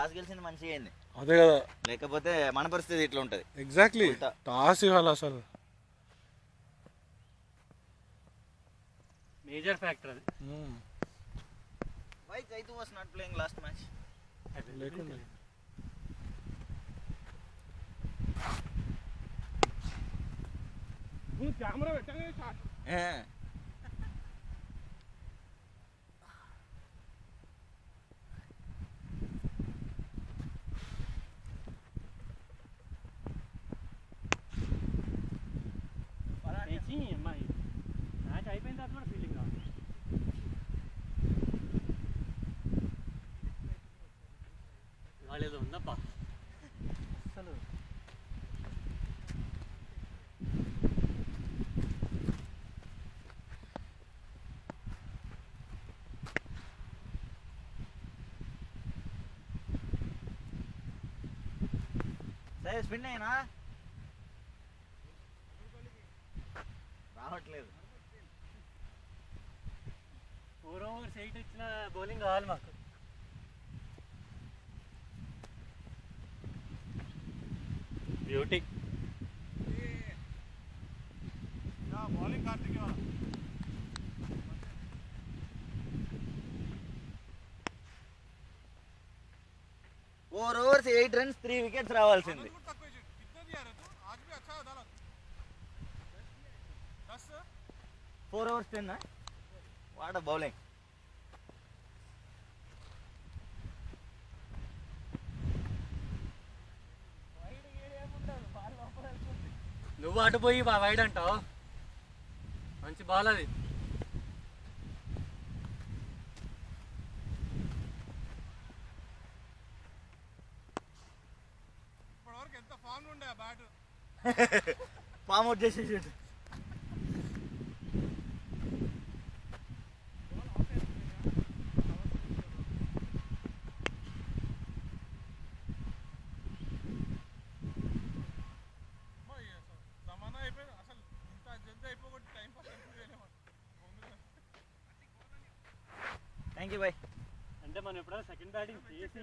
Toss గెలిచింది మంచిగా అయింది. అదే కదా, లేకపోతే మన పరిస్థితి ఇట్లా ఉంటుంది. ఎగ్జాక్ట్లీ టాస్ ఇవ్వాలి అసలు. మేజర్ ఫ్యాక్టర్ అది. Why Chaitu was not playing last match? లేకుండా కెమెరా పెట్టానే షాట్. అమ్మాయి మ్యాచ్ అయిపోయిన తర్వాత కూడా ఫీలింగ్ రాదు. వాళ్ళు ఏదో ఉందబ్బా అసలు. సరే స్పిన్ అయినా రావట్లేదు. 4 overs 8 ఇచ్చిన బౌలింగ్ కావాలి మాకు. Beauty bowling Karthik. 4 overs 8 runs 3 wickets రావాల్సింది. 4 overs 10. What bowling. నువ్వు అటు పోయి వైడ్ అంటావు. మంచి బాల్ అది. ఇప్పటివరకు ఎంత ఫామ్ ఉండే ఆ బ్యాట్. ఫామ్ అవుట్ చేసేసాడు. Thank you boy. అంటే మనం ఎప్పుడైనా సెకండ్ బ్యాటింగ్ చేసి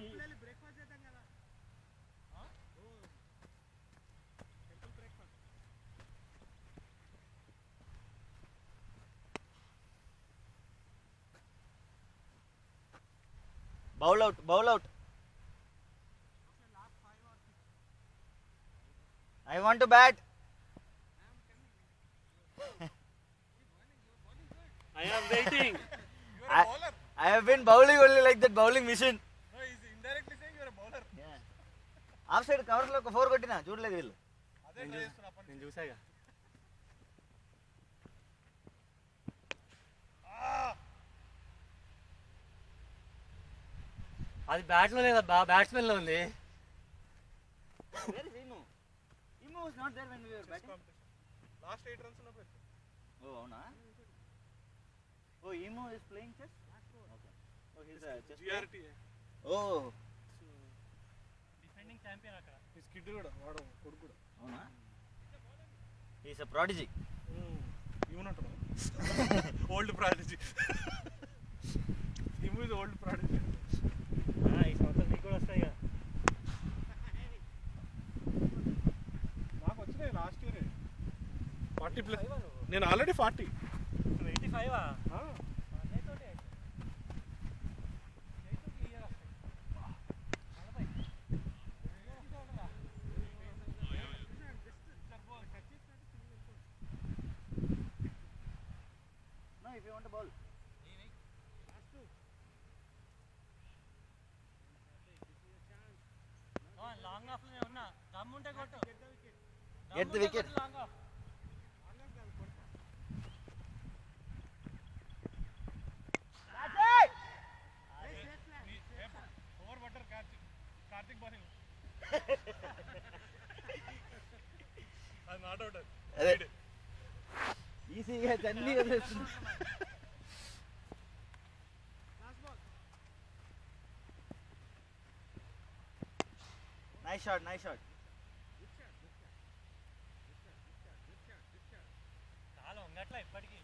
bowl out, bowl out. I want to bat. I am waiting. I have been bowling only like that bowling machine. No, he's indirectly saying you're a bowler. Yeah. Of side covers లో ఒక 4 కొట్టినా చూడలేదు వీళ్ళు. అదే try చేస్తున్నా. నేను చూసాగా. అది bat లో లేదా బ్యాట్స్మెన్ లో ఉంది. Where is Imu? Imu was not there when we were batting. Last 8 runs ఉన్నప్పుడు. Oh, అవునా? Oh, Imu is playing chess? Okay. Oh, he's a chess player? GRT. Oh. Defending champion అక్కడ. ఈ skid కూడా వాడు కొడుకు కూడా. అవునా? He's a prodigy. ఇవ్వనంటున్నా. Old prodigy. ఇము ఇస్ ఓల్డ్ ప్రాడిజీ. ఈ సంవత్సరం నీకు కూడా వస్తాయి కదా. నాకు వచ్చినాయి లాస్ట్ ఇయర్ 40 ప్లస్. నేను already 40. 85 No, if you want to bowl. Long off లోనే ఉన్నా. దమ్ ఉంటే కొట్టు. Get the wicket. Long off. Over butter Karthik bowling. అది నాట్ అవుట్. అదే ఈజీగా జల్లి వదిలేస్తుంది. Nice shot, nice shot. చాలా ఉంగట్లా ఇప్పటికీ.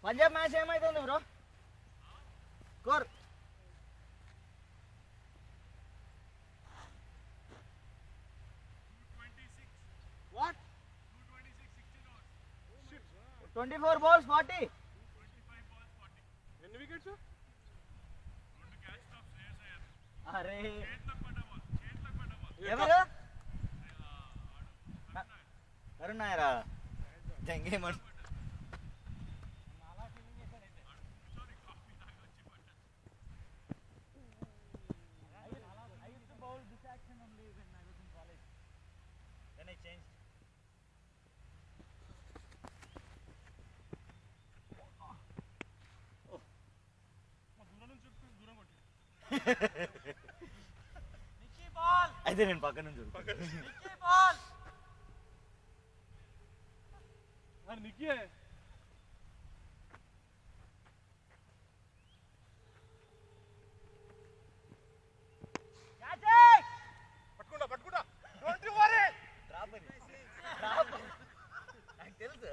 పంజాబ్ మ్యాచ్ ఏమైతుంది బ్రో? Score what 24 balls 40. ఎన్ని వికెట్స్? అరే ఎవరు? అరుణ్ నాయరా జంగేమన్. అయితే నేను పక్క నుంచి నిక్కియే పట్టుకుంటా పట్టుకుంటా. Don't you worry. నాకు తెలుసు.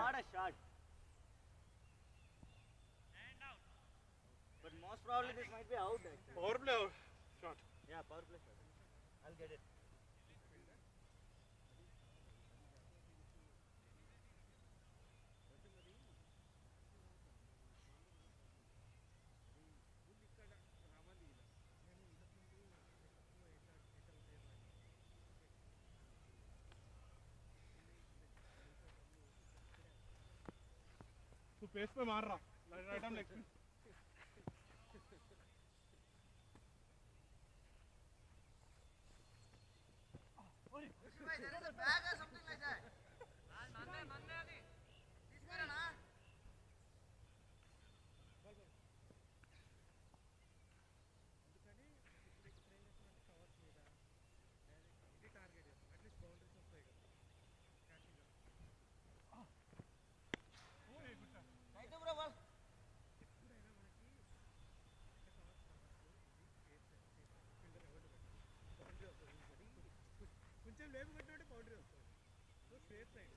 What a shot. But most probably this might be out actually. Power play shot. Yeah, power play shot. I'll get it. तू पेस पे मार रहा राइट आर्म लेग पे. There is a bag or something like that. కొంచెం లేపు కట్టినట్టు boundary వస్తుంది. So straight side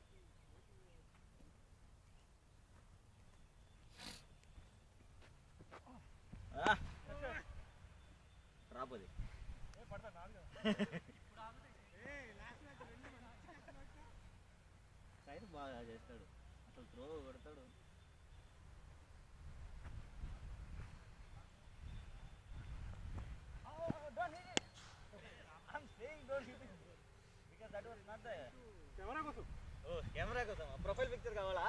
drop అది. పడతా నాలుగు సైడ్ బాగా చేస్తాడు అసలు. త్రో కొడతాడు. కెమెరా కోసం. కెమెరా కోసం ప్రొఫైల్ పిక్చర్ కావాలా?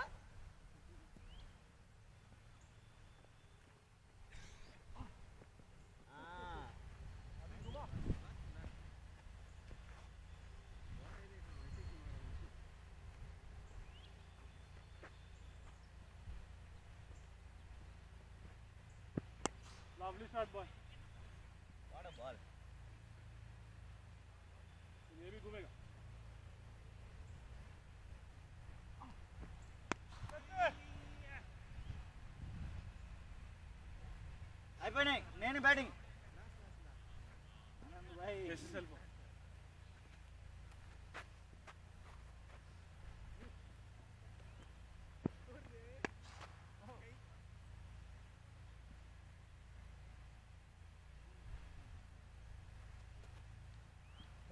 Lovely shot, boy. What a ball. ये भी घूमेगा. అయిపోయినాయి. నేను బ్యాటింగ్.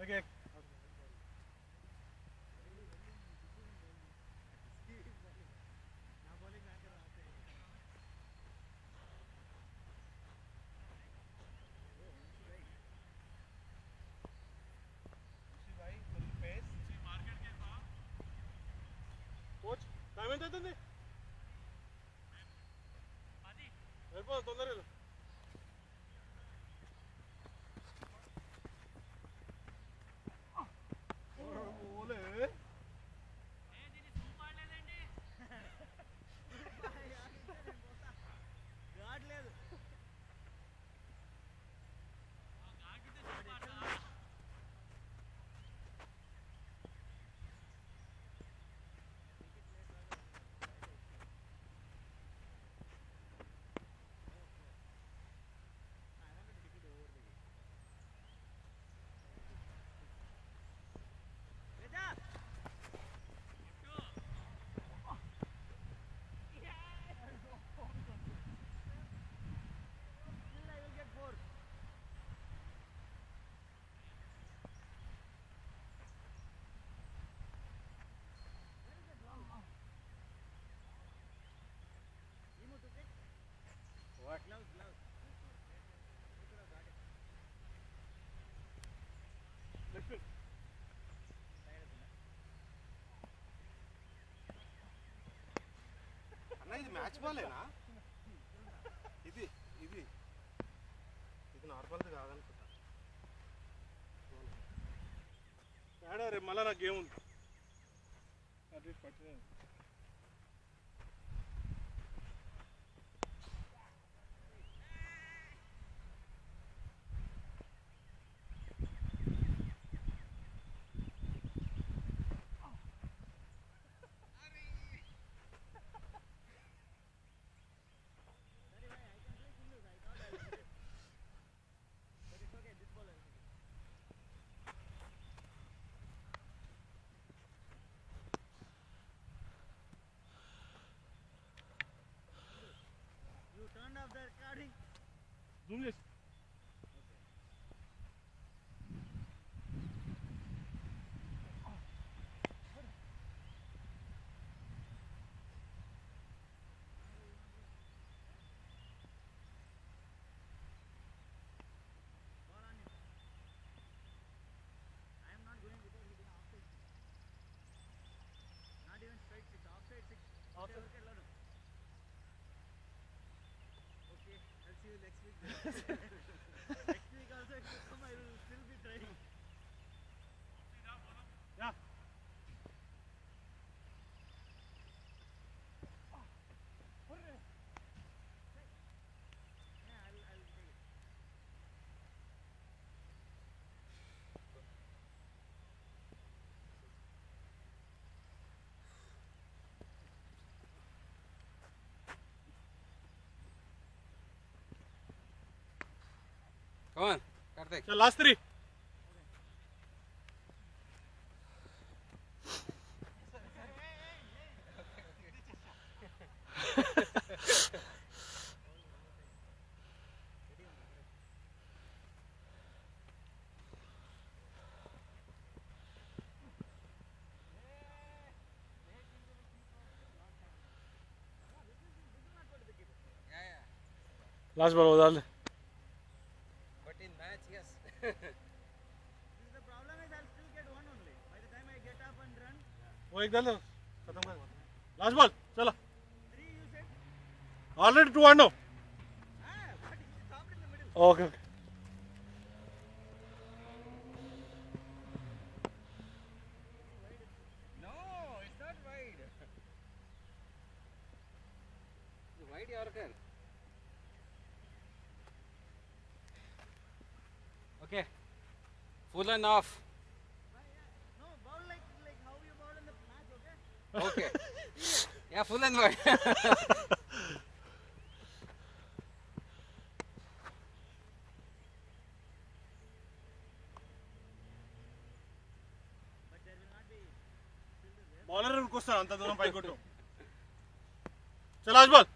Okay. కోచ్ టైం ఎంత అవుతుంది? వెళ్ళిపోదు తొందరగా. అన్న ఇది మ్యాచ్ బాలేనా? ఇది ఇది ఇది నార్మల్ది కాదనుకుంటా. రేపు మళ్ళీ నాకు గేమ్ ఉంది. అట్లీస్ట్ పట్టిన జూమ్ చేసి Come on, Karthik. So last 3. Last ball was all. But in match, yes. The problem is I'll still get one only. By the time I get up and run, वो एक डाल खत्म कर. Last ball, चलो. 3 you said. Already 2 and 0. But he stopped in the middle. Okay. No, it's not wide. Wide Yorker. Okay. Full and off. No, bowl like how you bowl in the match, okay? Okay. Yeah, full and wide. But there will not be fielders there. Bowler उनको sir अंत दोनों पाई कोटो. चलो last ball.